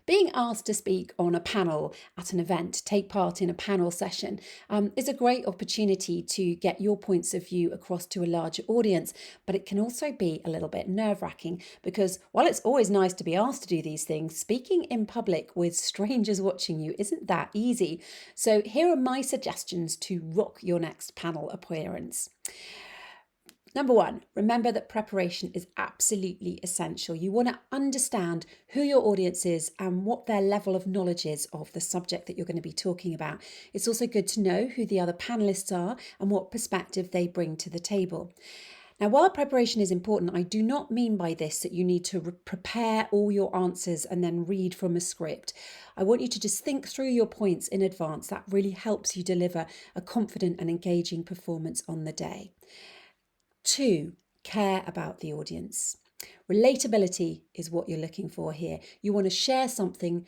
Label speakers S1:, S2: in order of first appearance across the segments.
S1: Being asked to speak on a panel at an event, take part in a panel session, is a great opportunity to get your points of view across to a larger audience, but it can also be a little bit nerve-wracking because while it's always nice to be asked to do these things, speaking in public with strangers watching you isn't that easy. So here are my suggestions to rock your next panel appearance. Number one, remember that preparation is absolutely essential. You want to understand who your audience is and what their level of knowledge is of the subject that you're going to be talking about. It's also good to know who the other panelists are and what perspective they bring to the table. Now, while preparation is important, I do not mean by this that you need to prepare all your answers and then read from a script. I want you to just think through your points in advance. That really helps you deliver a confident and engaging performance on the day. 2, care about the audience. Relatability is what you're looking for here. You want to share something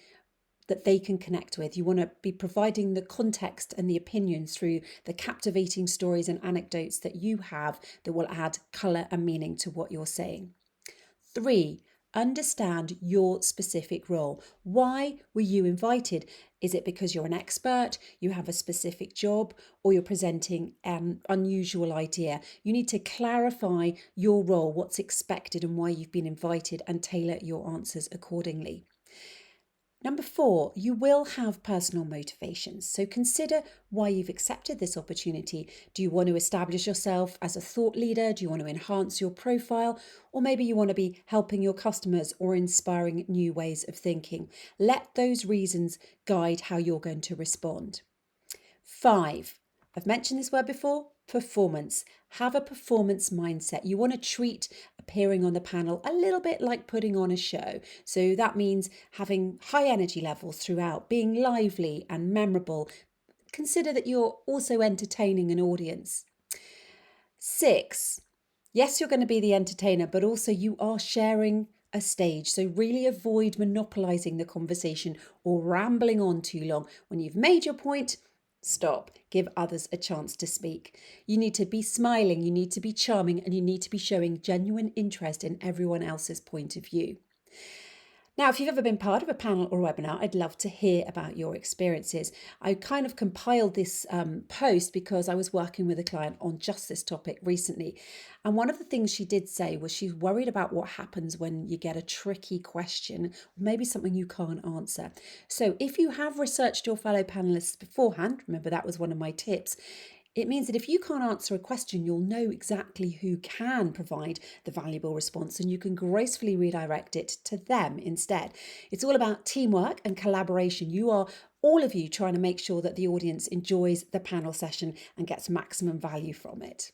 S1: that they can connect with. You want to be providing the context and the opinions through the captivating stories and anecdotes that you have that will add colour and meaning to what you're saying. 3, understand your specific role. Why were you invited? Is it because you're an expert, you have a specific job, or you're presenting an unusual idea? You need to clarify your role, what's expected and why you've been invited, and tailor your answers accordingly. Number 4, you will have personal motivations. So consider why you've accepted this opportunity. Do you want to establish yourself as a thought leader? Do you want to enhance your profile? Or maybe you want to be helping your customers or inspiring new ways of thinking. Let those reasons guide how you're going to respond. 5, I've mentioned this word before, performance. Have a performance mindset. You want to treat appearing on the panel a little bit like putting on a show. So that means having high energy levels throughout, being lively and memorable. Consider that you're also entertaining an audience. 6, yes, you're going to be the entertainer, but also you are sharing a stage. So really avoid monopolizing the conversation or rambling on too long. When you've made your point, stop. Give others a chance to speak. You need to be smiling, you need to be charming, and you need to be showing genuine interest in everyone else's point of view. Now, if you've ever been part of a panel or a webinar, I'd love to hear about your experiences. I kind of compiled this post because I was working with a client on just this topic recently. And one of the things she did say was she's worried about what happens when you get a tricky question, maybe something you can't answer. So if you have researched your fellow panelists beforehand, remember that was one of my tips, it means that if you can't answer a question, you'll know exactly who can provide the valuable response and you can gracefully redirect it to them instead. It's all about teamwork and collaboration. You are all of you trying to make sure that the audience enjoys the panel session and gets maximum value from it.